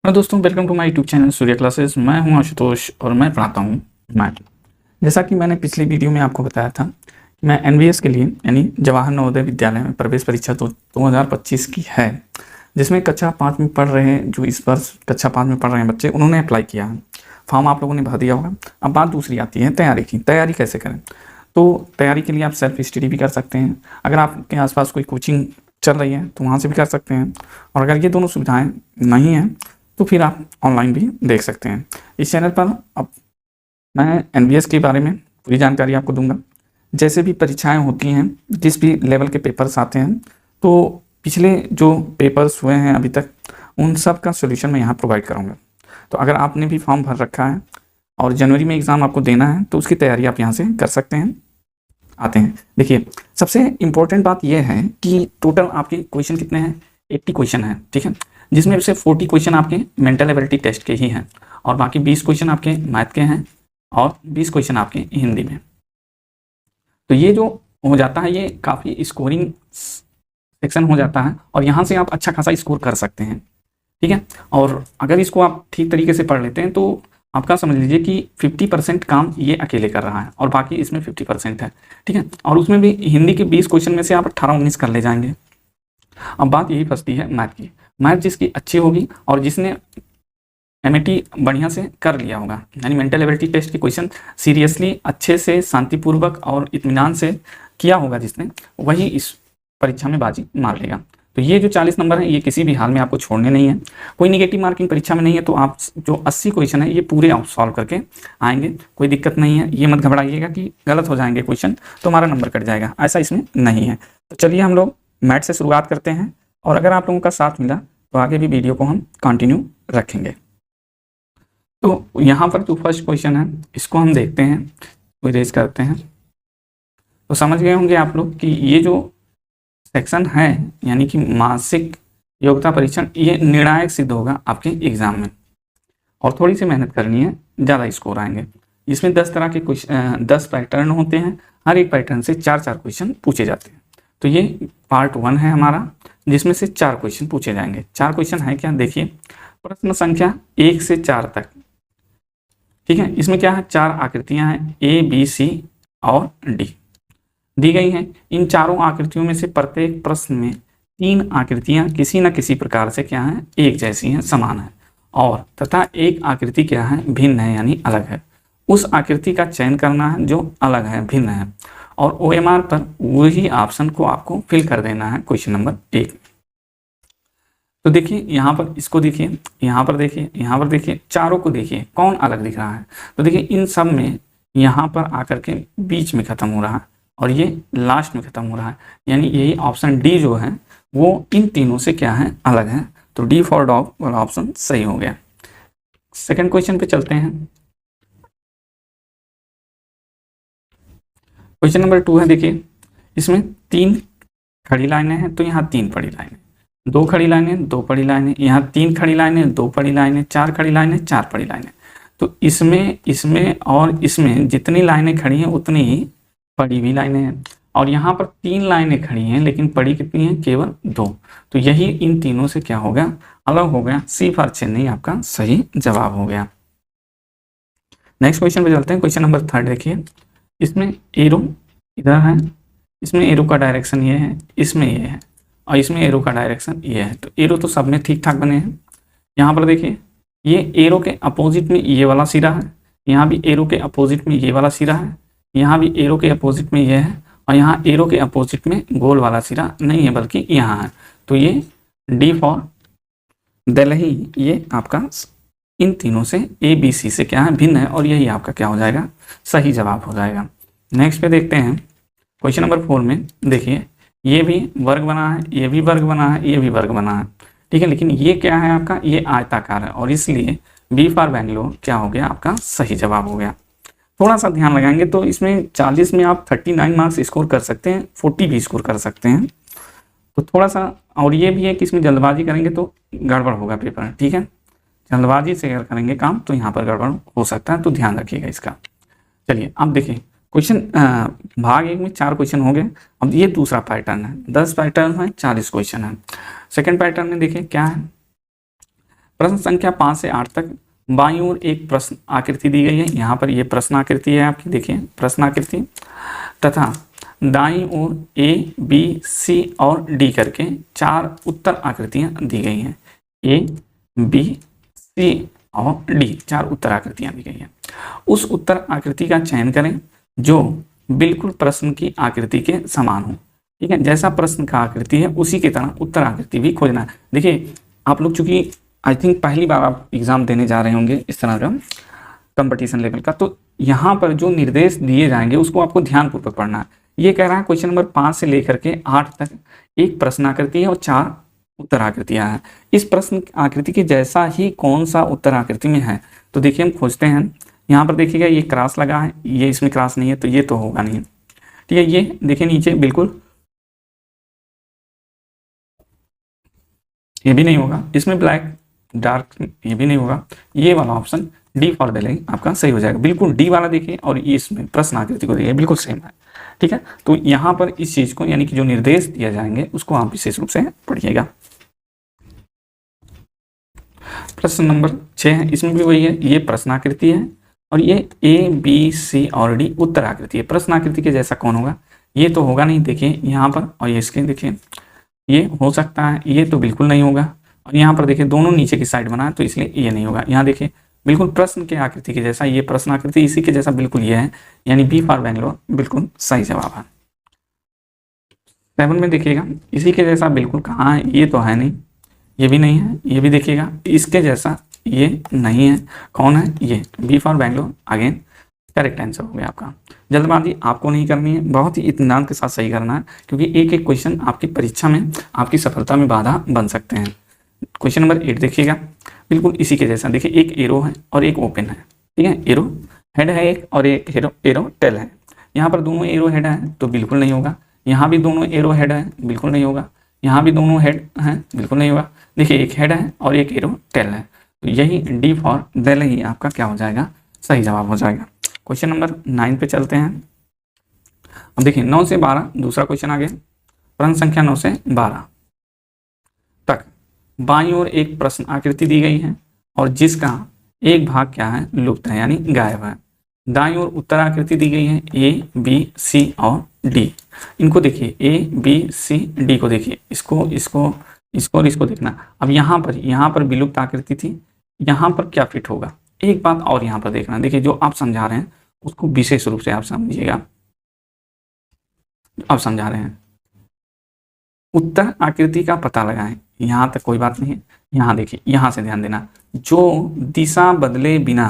Hello दोस्तों, welcome to my YouTube channel Surya classes. मैं हूं आशुतोष और मैं पढ़ाता हूं मैथ। जैसा कि मैंने पिछली वीडियो में आपको बताया था कि मैं एनवीएस के लिए यानी जवाहर नवोदय विद्यालय में प्रवेश परीक्षा 2025 की है, जिसमें कक्षा 5 में पढ़ रहे हैं, जो इस वर्ष कक्षा 5 में पढ़ रहे हैं बच्चे, उन्होंने अप्लाई किया है। फॉर्म आप लोगों ने भर दिया होगा। अब बात दूसरी आती है तैयारी की। तैयारी कैसे करें? तो तैयारी के लिए आप सेल्फ स्टडी भी कर सकते हैं। अगर आपके आसपास कोई कोचिंग चल रही है तो वहाँ से भी कर सकते हैं, और अगर ये दोनों सुविधाएं नहीं हैं तो फिर आप ऑनलाइन भी देख सकते हैं। इस चैनल पर अब मैं एनवीएस के बारे में पूरी जानकारी आपको दूंगा। जैसे भी परीक्षाएं होती हैं, जिस भी लेवल के पेपर्स आते हैं, तो पिछले जो पेपर्स हुए हैं अभी तक, उन सब का सोल्यूशन मैं यहाँ प्रोवाइड करूँगा। तो अगर आपने भी फॉर्म भर रखा है और जनवरी में एग्ज़ाम आपको देना है तो उसकी तैयारी आप यहाँ से कर सकते हैं। आते हैं, देखिए, सबसे इम्पोर्टेंट बात यह है कि टोटल आपके क्वेश्चन कितने हैं? 80 क्वेश्चन हैं, ठीक है, जिसमें से 40 क्वेश्चन आपके मेंटल एबिलिटी टेस्ट के ही हैं और बाकी 20 क्वेश्चन आपके मैथ के हैं और 20 क्वेश्चन आपके हिंदी में। तो ये जो हो जाता है, ये काफ़ी स्कोरिंग सेक्शन हो जाता है और यहाँ से आप अच्छा खासा स्कोर कर सकते हैं, ठीक है। और अगर इसको आप ठीक तरीके से पढ़ लेते हैं तो आपका समझ लीजिए कि 50% काम ये अकेले कर रहा है और बाकी इसमें 50% है, ठीक है। और उसमें भी हिंदी के 20 क्वेश्चन में से आप 18-19 कर ले जाएंगे। अब बात यही फंसती है मैथ की। मैथ जिसकी अच्छी होगी और जिसने एमएटी बढ़िया से कर लिया होगा, यानी मेंटल एबिलिटी टेस्ट के क्वेश्चन सीरियसली अच्छे से शांतिपूर्वक और इत्मीनान से किया होगा जिसने, वही इस परीक्षा में बाजी मार लेगा। तो ये जो 40 नंबर है, ये किसी भी हाल में आपको छोड़ने नहीं है। कोई निगेटिव मार्किंग परीक्षा में नहीं है, तो आप जो 80 क्वेश्चन है ये पूरे आप सॉल्व करके आएंगे, कोई दिक्कत नहीं है। ये मत घबराइएगा कि गलत हो जाएंगे क्वेश्चन तो हमारा नंबर कट जाएगा, ऐसा इसमें नहीं है। तो चलिए हम लोग मैथ से शुरुआत करते हैं, और अगर आप लोगों का साथ मिला तो आगे भी वीडियो को हम कंटिन्यू रखेंगे। तो यहाँ पर जो फर्स्ट क्वेश्चन है इसको हम देखते हैं, इरेज करते हैं। तो समझ गए होंगे आप लोग कि ये जो सेक्शन है यानी कि मासिक योग्यता परीक्षण, ये निर्णायक सिद्ध होगा आपके एग्जाम में, और थोड़ी सी मेहनत करनी है, ज़्यादा स्कोर आएंगे। इसमें 10 तरह के क्वेश्चन, 10 पैटर्न होते हैं, हर एक पैटर्न से 4-4 क्वेश्चन पूछे जाते हैं। तो ये पार्ट 1 है हमारा, जिसमें से 4 क्वेश्चन पूछे जाएंगे। 4 क्वेश्चन है क्या? देखिए, प्रश्न संख्या 1 से 4 तक, ठीक है। इसमें क्या है? 4 आकृतियां हैं, ए बी सी और डी दी गई हैं। इन चारों आकृतियों में से प्रत्येक प्रश्न में 3 आकृतियां किसी न किसी प्रकार से क्या है? एक जैसी हैं, समान है, और तथा एक आकृति क्या है? भिन्न है, यानी अलग है। उस आकृति का चयन करना है जो अलग है, भिन्न है, और OMR पर वही ऑप्शन को आपको फिल कर देना है क्वेश्चन नंबर 1। तो देखिए यहाँ पर, इसको देखिए, यहाँ पर देखिए, यहाँ पर देखिए, चारों को देखिए कौन अलग दिख रहा है। तो देखिए इन सब में यहाँ पर आकर के बीच में ख़त्म हो रहा है और ये लास्ट में ख़त्म हो रहा है, यानी यही ऑप्शन डी जो है वो इन तीनों से क्या है? अलग है। तो डी फॉर डॉग वाला ऑप्शन सही हो गया। सेकंड क्वेश्चन पे चलते हैं। क्वेश्चन नंबर 2 है, देखिए इसमें 3 खड़ी लाइनें हैं, तो यहाँ 3 पड़ी लाइनें, 2 खड़ी लाइनें, 2 पड़ी लाइनें, यहाँ 3 खड़ी लाइनें, 2 पड़ी लाइनें, 4 खड़ी लाइनें, 4 पड़ी लाइनें। तो इसमें और इसमें जितनी लाइनें खड़ी हैं उतनी ही पड़ी हुई लाइनें हैं, और यहाँ पर 3 लाइनें खड़ी हैं लेकिन पड़ी कितनी हैं? केवल 2। तो यही इन तीनों से क्या हो गया? अलग हो गया। सी फॉर चेन्नई आपका सही जवाब हो गया। नेक्स्ट क्वेश्चन पे चलते हैं। क्वेश्चन नंबर 3 देखिए, इसमें एरो इधर है, इसमें एरो का डायरेक्शन ये है, इसमें ये है, और इसमें एरो का डायरेक्शन ये है। तो एरो तो सब में ठीक ठाक बने हैं। यहाँ पर देखिए, ये एरो के अपोजिट में ये वाला सिरा है, यहाँ भी एरो के अपोजिट में ये वाला सिरा है, यहाँ भी एरो के अपोजिट में ये है, और यहाँ एरो के अपोजिट में गोल वाला सिरा नहीं है बल्कि यहाँ है। तो ये डी फॉर दिल्ली, ये आपका इन तीनों से ए बी सी से क्या है? भिन्न है, और यही आपका क्या हो जाएगा? सही जवाब हो जाएगा। नेक्स्ट पे देखते हैं क्वेश्चन नंबर 4 में। देखिए ये भी वर्ग बना है, ये भी वर्ग बना है, ये भी वर्ग बना है, ठीक है, लेकिन ये क्या है आपका? ये आयताकार है, और इसलिए बी फॉर बेंगलोर क्या हो गया? आपका सही जवाब हो गया। थोड़ा सा ध्यान लगाएंगे तो इसमें 40 में आप 39 मार्क्स स्कोर कर सकते हैं, 40 भी स्कोर कर सकते हैं। तो थोड़ा सा, और ये भी है कि इसमें जल्दबाजी करेंगे तो गड़बड़ होगा पेपर, ठीक है। जल्दबाजी से अगर करेंगे काम तो यहाँ पर गड़बड़ हो सकता है, तो ध्यान रखिएगा इसका। चलिए अब देखिए, क्वेश्चन भाग 1 में 4 क्वेश्चन हो गए। अब ये दूसरा पैटर्न है, 10 पैटर्न है, 40 क्वेश्चन है। सेकंड पैटर्न में देखिए क्या है, प्रश्न संख्या 5 से 8 तक बाईं ओर एक प्रश्न आकृति दी गई है। यहाँ पर ये प्रश्न आकृति है आपकी, देखिए प्रश्न आकृति, तथा दाईं ओर ए, बी, सी और डी करके 4 उत्तर आकृतियां दी गई हैं। ए, बी, सी और डी 4 उत्तर आकृतियां दी गई हैं। उस उत्तर आकृति का चयन करें जो बिल्कुल प्रश्न की आकृति के समान हो। ठीक है, जैसा प्रश्न का आकृति है उसी की तरह उत्तर आकृति भी खोजना है। देखिए आप लोग चूंकि आई थिंक पहली बार आप एग्जाम देने जा रहे होंगे इस तरह का कंपटीशन लेवल का, तो यहाँ पर जो निर्देश दिए जाएंगे उसको आपको ध्यानपूर्वक पढ़ना है। ये कह रहा है क्वेश्चन नंबर 5 से लेकर के 8 तक एक प्रश्न आकृति है और 4 उत्तर आकृतियां हैं। इस प्रश्न आकृति के जैसा ही कौन सा उत्तर आकृति में है, तो देखिए हम खोजते हैं। यहाँ पर देखिएगा ये क्रॉस लगा है, ये इसमें क्रॉस नहीं है, तो ये तो होगा नहीं। ठीक है, ये देखिए नीचे बिल्कुल, ये भी नहीं होगा, इसमें ब्लैक डार्क, ये भी नहीं होगा। ये वाला ऑप्शन डी फॉर दिल्ली आपका सही हो जाएगा। बिल्कुल डी वाला देखिए और ये इसमें प्रश्न आकृति को देखिए बिल्कुल सेम है। ठीक है, तो यहाँ पर इस चीज को यानी कि जो निर्देश दिए जाएंगे उसको आप विशेष रूप से पढ़िएगा। प्रश्न नंबर 6 है, इसमें भी वही है, ये प्रश्न आकृति है और ये ए, बी, सी और डी उत्तर आकृति है। प्रश्न आकृति के जैसा कौन होगा, ये तो होगा नहीं। देखिए यहाँ पर, और ये इसके देखिए ये हो सकता है, ये तो बिल्कुल नहीं होगा। और यहाँ पर देखिए दोनों नीचे की साइड बना है तो इसलिए ये नहीं होगा। यहाँ देखिए बिल्कुल प्रश्न के आकृति के जैसा, ये प्रश्न आकृति इसी के जैसा बिल्कुल ये है, यानी बी फॉर बेंगलोर बिल्कुल सही जवाब है। 7 में देखिएगा इसी के जैसा बिल्कुल कहाँ है, ये तो है नहीं, ये भी नहीं है, ये भी देखिएगा इसके जैसा ये नहीं है। कौन है, ये B for Bangalore again correct answer हो गया आपका। जल्दबाजी आपको नहीं करनी है, बहुत ही इत्मीनान के साथ सही करना है, क्योंकि एक एक क्वेश्चन आपकी परीक्षा में आपकी सफलता में बाधा बन सकते हैं। क्वेश्चन नंबर 8 देखिएगा, बिल्कुल इसी के जैसा। देखिए एक एरो है और एक ओपन है। ठीक है, एरो हेड है एक और एक एरो टेल है। यहाँ पर दोनों एरो हेड है तो बिल्कुल नहीं होगा। यहाँ भी दोनों एरो हेड है, बिल्कुल नहीं होगा। यहाँ भी दोनों हेड हैं, बिल्कुल नहीं होगा। देखिए एक हेड है और एक एरो टेल है, तो यही डी फॉर दिल्ली आपका क्या हो जाएगा, सही जवाब हो जाएगा। क्वेश्चन नंबर 9 पे चलते हैं। अब देखिए 9 से 12 दूसरा क्वेश्चन आ गया। प्रश्न संख्या 9 से 12 तक बाईं ओर एक प्रश्न आकृति दी गई है और जिसका एक भाग क्या है, लुप्त है यानी गायब है। दाईं ओर उत्तर आकृति दी गई है, ए, बी, सी और डी। इनको देखिए ए, बी, सी, डी को देखिए, इसको इसको इसको और इसको देखना। अब यहाँ पर विलुप्त आकृति थी, यहाँ पर क्या फिट होगा, एक बात और यहाँ पर देखना। देखिए जो आप समझा रहे हैं उसको विशेष रूप से आप समझिएगा। आप समझा रहे हैं उत्तर आकृति का पता लगाएं, यहाँ तक कोई बात नहीं है। यहाँ देखिए, यहाँ से ध्यान देना, जो दिशा बदले बिना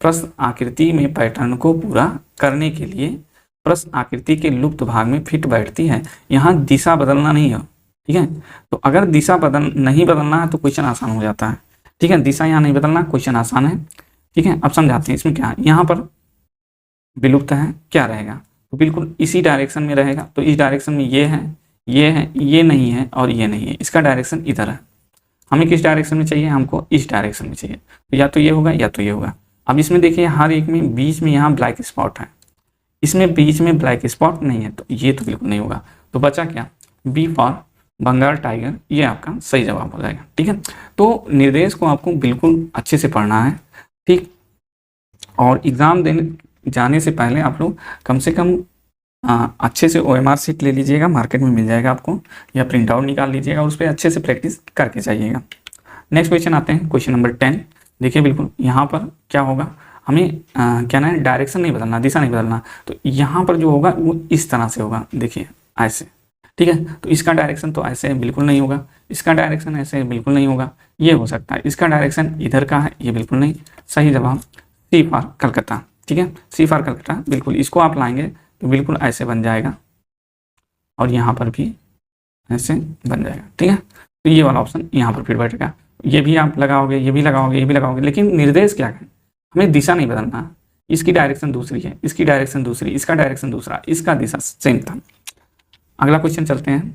प्रश्न आकृति में पैटर्न को पूरा करने के लिए प्रश्न आकृति के लुप्त भाग में फिट बैठती है। यहाँ दिशा बदलना नहीं है। ठीक है, तो अगर दिशा नहीं बदलना है तो क्वेश्चन आसान हो जाता है। ठीक है, दिशा यहाँ नहीं बदलना, क्वेश्चन आसान है। ठीक है, अब समझाते हैं इसमें क्या है। यहाँ पर विलुप्त है, क्या रहेगा, तो बिल्कुल इसी डायरेक्शन में रहेगा। तो इस डायरेक्शन में ये है, ये नहीं है और ये नहीं है, इसका डायरेक्शन इधर है। हमें किस डायरेक्शन में चाहिए, हमको इस डायरेक्शन में चाहिए, तो या तो ये होगा या तो ये होगा। अब इसमें देखिए हर एक में बीच में यहाँ ब्लैक स्पॉट है, इसमें बीच में ब्लैक स्पॉट नहीं है, तो ये तो बिल्कुल नहीं होगा। तो बचा क्या, बी फॉर बंगाल टाइगर, ये आपका सही जवाब हो जाएगा। ठीक है, तो निर्देश को आपको बिल्कुल अच्छे से पढ़ना है। ठीक, और एग्ज़ाम देने जाने से पहले आप लोग कम से कम अच्छे से OMR शीट ले लीजिएगा, मार्केट में मिल जाएगा आपको, या प्रिंट आउट निकाल लीजिएगा और उस पर अच्छे से प्रैक्टिस करके जाइएगा। नेक्स्ट क्वेश्चन आते हैं, क्वेश्चन नंबर 10। देखिए बिल्कुल यहाँ पर क्या होगा, हमें क्या ना डायरेक्शन नहीं बदलना, दिशा नहीं बदलना। तो यहाँ पर जो होगा वो इस तरह से होगा, देखिए ऐसे। ठीक है, तो इसका डायरेक्शन तो ऐसे बिल्कुल नहीं होगा, इसका डायरेक्शन ऐसे बिल्कुल नहीं होगा, ये हो सकता है, इसका डायरेक्शन इधर का है, ये बिल्कुल नहीं। सही जवाब सी फॉर कलकत्ता। ठीक है, सी फॉर कलकत्ता, बिल्कुल इसको आप लाएंगे तो बिल्कुल ऐसे बन जाएगा और यहाँ पर भी ऐसे बन जाएगा। ठीक है, तो ये वाला ऑप्शन यहाँ पर फिर बैठेगा। ये भी आप लगाओगे, ये भी लगाओगे, ये भी लगाओगे, लेकिन निर्देश क्या है, हमें दिशा नहीं बदलना। इसकी डायरेक्शन दूसरी है, इसकी डायरेक्शन दूसरी, इसका डायरेक्शन दूसरा, इसका दिशा सेम था। अगला क्वेश्चन चलते हैं,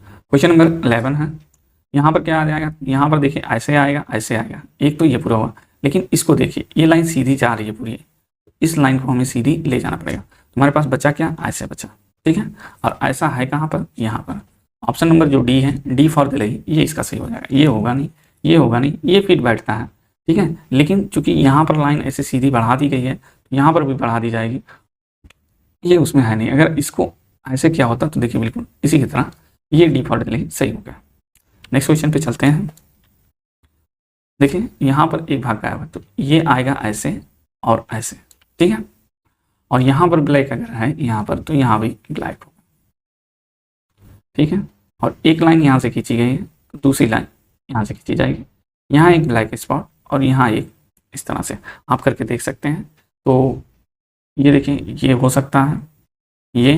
क्वेश्चन नंबर 11 है। यहाँ पर क्या आ जाएगा, यहाँ पर देखिए ऐसे आएगा, ऐसे आएगा, एक तो ये पूरा हुआ, लेकिन इसको देखिए ये लाइन सीधी जा रही है पूरी, इस लाइन को हमें सीधी ले जाना पड़ेगा। तुम्हारे पास बचा क्या, ऐसे बचा। ठीक है, और ऐसा है कहाँ पर, यहाँ पर। ऑप्शन नंबर जो डी है, डी फॉर दिल्ली, ये इसका सही हो जाएगा। ये होगा नहीं, ये होगा नहीं, ये फिट बैठता है, ठीक है। लेकिन चूंकि यहाँ पर लाइन ऐसे सीधी बढ़ा दी गई है, तो यहाँ पर भी बढ़ा दी जाएगी, ये उसमें है नहीं। अगर इसको ऐसे क्या होता तो देखिए बिल्कुल इसी की तरह ये डिफॉल्टली सही हो गया। नेक्स्ट क्वेश्चन पे चलते हैं। देखिए यहाँ पर एक भाग गायब है, तो ये आएगा ऐसे और ऐसे, ठीक है। और यहाँ पर ब्लैक अगर है यहाँ पर, तो यहाँ भी ब्लैक होगा, ठीक है। और एक लाइन यहाँ से खींची गई है, तो दूसरी लाइन यहाँ से खींची जाएगी। यहाँ एक ब्लैक स्पॉट और यहाँ एक, इस तरह से आप करके देख सकते हैं। तो ये देखिए ये हो सकता है, ये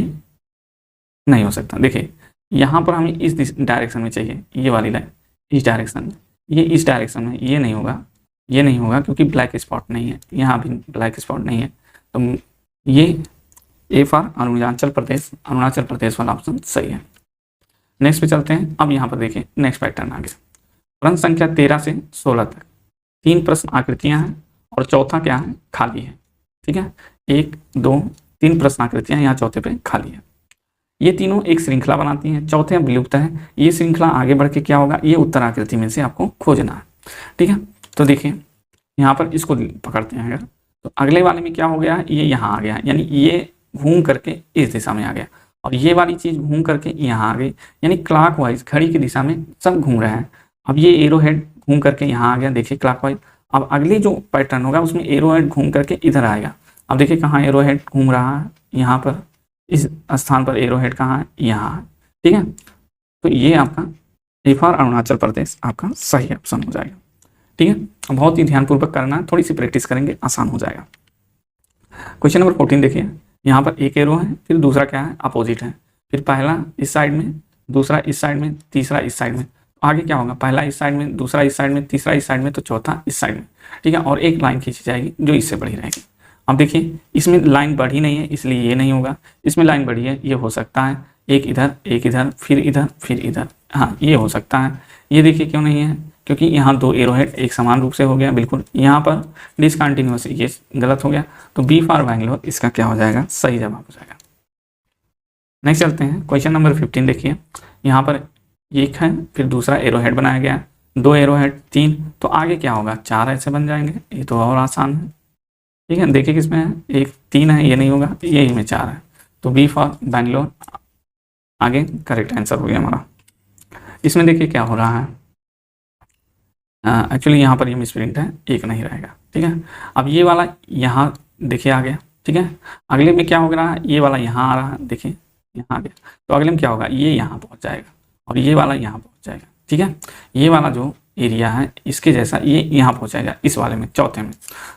नहीं हो सकता। देखिए यहाँ पर हमें इस डायरेक्शन में चाहिए, ये वाली लाइन इस डायरेक्शन में, ये इस डायरेक्शन में, ये नहीं होगा, ये नहीं होगा क्योंकि ब्लैक स्पॉट नहीं है, यहाँ भी ब्लैक स्पॉट नहीं है। तो ये ए फॉर अरुणाचल प्रदेश वाला ऑप्शन सही है। नेक्स्ट पे चलते हैं। अब यहाँ पर देखिए नेक्स्ट पैटर्न आ गया। प्रश्न संख्या 13 से 16 तक 3 प्रश्न आकृतियाँ हैं और चौथा क्या है, खाली है, ठीक है। 1 2 3 प्रश्न आकृतियाँ, यहाँ चौथे पे खाली है। ये तीनों एक श्रृंखला बनाती हैं, चौथे विलुप्त है। ये श्रृंखला आगे बढ़ के क्या होगा, ये उत्तर आकृति में से आपको खोजना है, ठीक है। तो देखिए यहाँ पर इसको पकड़ते हैं अगर, तो अगले वाले में क्या हो गया, ये यहाँ आ गया, यानी ये घूम करके इस दिशा में आ गया, और ये वाली चीज़ घूम करके यहाँ आ गई, यानी क्लॉकवाइज घड़ी की दिशा में सब घूम रहे हैं। अब ये एरो हेड घूम करके यहाँ आ गया, देखिए क्लॉकवाइज। अब अगली जो पैटर्न होगा उसमें एरो हेड घूम करके इधर आएगा। अब देखिए कहाँ एरो हेड घूम रहा है, यहाँ पर इस स्थान पर एरो हेड कहाँ है, यहाँ है, ठीक है। तो ये आपका ए फॉर अरुणाचल प्रदेश आपका सही ऑप्शन हो जाएगा, ठीक है। बहुत ही ध्यानपूर्वक करना है, थोड़ी सी प्रैक्टिस करेंगे आसान हो जाएगा। क्वेश्चन नंबर 14 देखिए, यहाँ पर एक एरो है, फिर दूसरा क्या है, अपोजिट है, फिर पहला इस साइड में, दूसरा इस साइड में, तीसरा इस साइड में। आगे क्या होगा, पहला इस साइड में, दूसरा इस साइड में, तीसरा इस साइड में, तो चौथा इस साइड में, ठीक है। और एक लाइन खींची जाएगी जो इससे बढ़ी रहेगी। अब देखिए इसमें लाइन बढ़ी नहीं है, इसलिए ये नहीं होगा। इसमें लाइन बढ़ी है, ये हो सकता है, एक इधर, फिर इधर, हाँ ये हो सकता है। ये देखिए क्यों नहीं है, क्योंकि यहाँ 2 एरो हेड एक समान रूप से हो गया, बिल्कुल यहाँ पर डिसकंटिन्यूअस, ये गलत हो गया। तो बी फॉर बैंगलोर इसका क्या हो जाएगा, सही जवाब हो जाएगा। नेक्स्ट चलते हैं। क्वेश्चन नंबर 15 देखिए, यहाँ पर एक है, फिर दूसरा एरो हेड बनाया गया, 2 एरो हेड 3, तो आगे क्या होगा, 4 ऐसे बन जाएंगे। ये तो और आसान है, ठीक है। देखिए किसमें है, एक 3 है, ये नहीं होगा, यही में 4 है। तो बी फॉर बैंगलोर आगे करेक्ट आंसर हो गया हमारा। इसमें देखिए क्या हो रहा है, एक्चुअली यहाँ पर ये मिसप्रिंट है, एक नहीं रहेगा, ठीक है। अब ये वाला यहाँ देखिए आ गया, ठीक है। अगले में क्या हो रहा है, ये वाला यहाँ आ रहा है, देखिए यहाँ आ गया। तो अगले में क्या होगा, ये यहाँ पहुँच जाएगा और ये वाला यहाँ पहुँच जाएगा, ठीक है। ये वाला जो एरिया है इसके जैसा ये यहाँ पहुँचाएगा इस वाले में, चौथे में।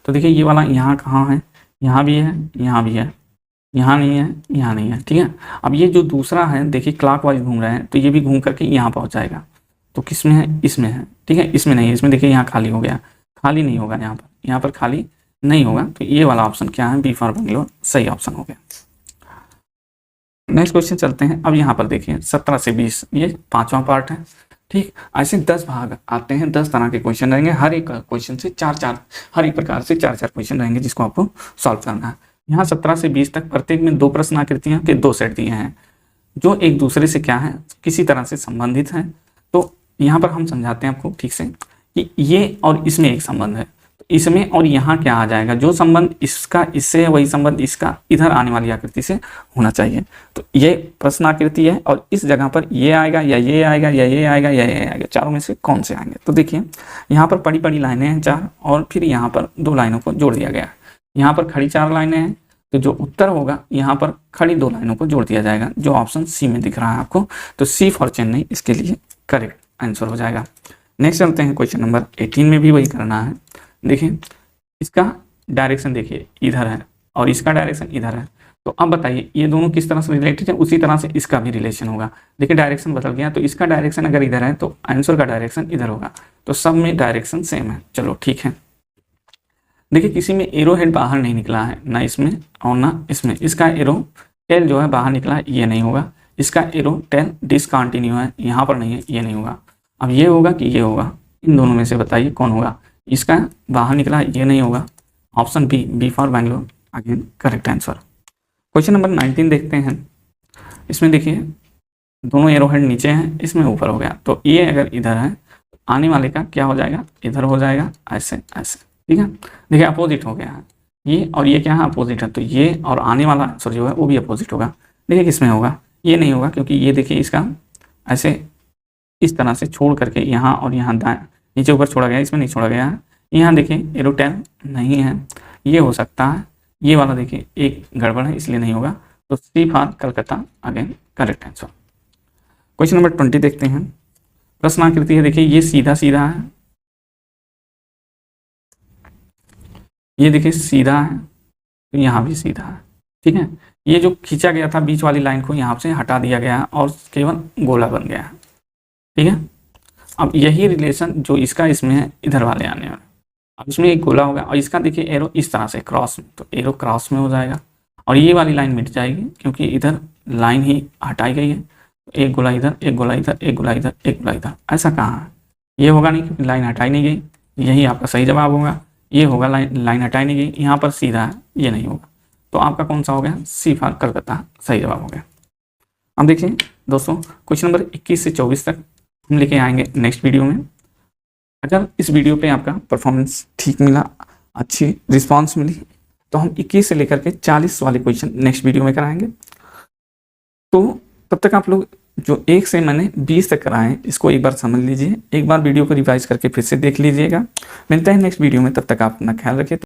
तो देखिए ये वाला यहाँ कहाँ है, यहाँ भी है, यहाँ भी है, यहाँ नहीं है, यहाँ नहीं है, ठीक है। अब ये जो दूसरा है देखिए क्लॉकवाइज घूम रहे हैं, तो ये भी घूम करके यहाँ पहुँच जाएगा। तो किस में है, इसमें है, ठीक है। इसमें नहीं है, इसमें देखिए यहाँ खाली हो गया, खाली नहीं होगा यहाँ पर खाली नहीं होगा। तो ये वाला ऑप्शन क्या है, बी फॉर बेंगलोर सही ऑप्शन हो गया। नेक्स्ट क्वेश्चन चलते हैं। अब यहाँ पर देखिए 17 से 20 ये 5वां पार्ट है, ठीक। ऐसे 10 भाग आते हैं, 10 तरह के क्वेश्चन रहेंगे, हर एक क्वेश्चन से 4 हर एक प्रकार से 4 क्वेश्चन रहेंगे जिसको आपको सॉल्व करना है। यहाँ 17 से 20 तक प्रत्येक में 2 प्रश्न आकृतियाँ के 2 सेट दिए हैं जो एक दूसरे से क्या है, किसी तरह से संबंधित हैं। तो यहाँ पर हम समझाते हैं आपको ठीक से कि ये और इसमें एक संबंध है, तो इसमें और यहाँ क्या आ जाएगा, जो संबंध इसका इससे है वही संबंध इसका इधर आने वाली आकृति से होना चाहिए। तो ये प्रश्न आकृति है और इस जगह पर ये आएगा या ये आएगा या ये आएगा या ये आएगा, चारों में से कौन से आएंगे। तो देखिए यहाँ पर बड़ी बड़ी लाइनें हैं 4 और फिर यहाँ पर 2 लाइनों को जोड़ दिया गया है। यहाँ पर खड़ी 4 लाइनें हैं, तो जो उत्तर होगा यहाँ पर खड़ी 2 लाइनों को जोड़ दिया जाएगा, जो ऑप्शन सी में दिख रहा है आपको। तो सी फॉर चेन्नई इसके लिए करेक्ट आंसर हो जाएगा। नेक्स्ट चलते हैं क्वेश्चन नंबर 18 में भी वही करना है। देखिए इसका डायरेक्शन देखिए इधर है और इसका डायरेक्शन इधर है। तो अब बताइए ये दोनों किस तरह से रिलेटेड है, उसी तरह से इसका भी रिलेशन होगा। देखिए डायरेक्शन बदल गया, तो इसका डायरेक्शन अगर इधर है तो आंसर का डायरेक्शन इधर होगा। तो सब में डायरेक्शन सेम है, चलो ठीक है। देखिए किसी में एरो हेड बाहर नहीं निकला है, ना इसमें और ना इसमें। इसका एरो टेल जो है बाहर निकला है, ये नहीं होगा। इसका एरो टेल डिसकंटिन्यू है, यहाँ पर नहीं है, ये नहीं होगा। अब ये होगा कि ये होगा, इन दोनों में से बताइए कौन होगा। इसका बाहर निकला है, ये नहीं होगा। Option B, B for Bangalore again correct answer. Question number 19 देखते हैं। इसमें देखिए दोनों एरो हेड नीचे हैं, इसमें ऊपर हो गया। तो ये अगर इधर है तो आने वाले का क्या हो जाएगा, इधर हो जाएगा, ऐसे ऐसे, ठीक है। देखिए अपोजिट हो गया है ये, और ये क्या है, अपोजिट है, तो ये और आने वाला आंसर जो है वो भी अपोजिट होगा। देखिए किसमें होगा, ये नहीं होगा, क्योंकि ये देखिए इसका ऐसे इस तरह से छोड़ करके यहाँ और यहाँ दाएं नीचे ऊपर छोड़ा गया, इसमें नहीं छोड़ा गया है। यहाँ देखिए एरोटेल नहीं है, ये हो सकता है, ये वाला देखिए एक गड़बड़ है इसलिए नहीं होगा। तो C for Calcutta again correct answer. Question number 20 देखते हैं। प्रश्न आकृति है, देखिए ये सीधा सीधा है, ये देखिए सीधा है, तो यहाँ भी सीधा है, ठीक है। ये जो खींचा गया था बीच वाली लाइन को यहाँ से हटा दिया गया है और केवल गोला बन गया है, ठीक है। अब यही रिलेशन जो इसका इसमें है इधर वाले आने वाले, अब इसमें एक गोला होगा और इसका देखिए एरो इस तरह से क्रॉस में, तो एरो क्रॉस में हो जाएगा और ये वाली लाइन मिट जाएगी क्योंकि इधर लाइन ही हटाई गई है। एक गोला इधर, एक गोला इधर, एक गोला इधर, एक गोला इधर, ऐसा कहाँ है, ये होगा नहीं क्योंकि लाइन हटाई नहीं गई, यही आपका सही जवाब होगा। ये होगा लाइन हटाई नहीं गई, यहाँ पर सीधा है, ये नहीं होगा, तो आपका कौन सा हो गया, सी फॉर कलकत्ता सही जवाब हो गया। अब देखिए दोस्तों क्वेश्चन नंबर 21 से 24 तक हम लेके आएंगे नेक्स्ट वीडियो में। अगर इस वीडियो पे आपका परफॉर्मेंस ठीक मिला, अच्छी रिस्पांस मिली, तो हम 21 से लेकर के 40 वाले क्वेश्चन नेक्स्ट वीडियो में कराएंगे। तो तब तक आप लोग जो 1 से मैंने 20 तक कराएं इसको एक बार समझ लीजिए, एक बार वीडियो को रिवाइज करके फिर से देख लीजिएगा। मिलते हैं नेक्स्ट वीडियो में, तब तक आप अपना ख्याल रखिए।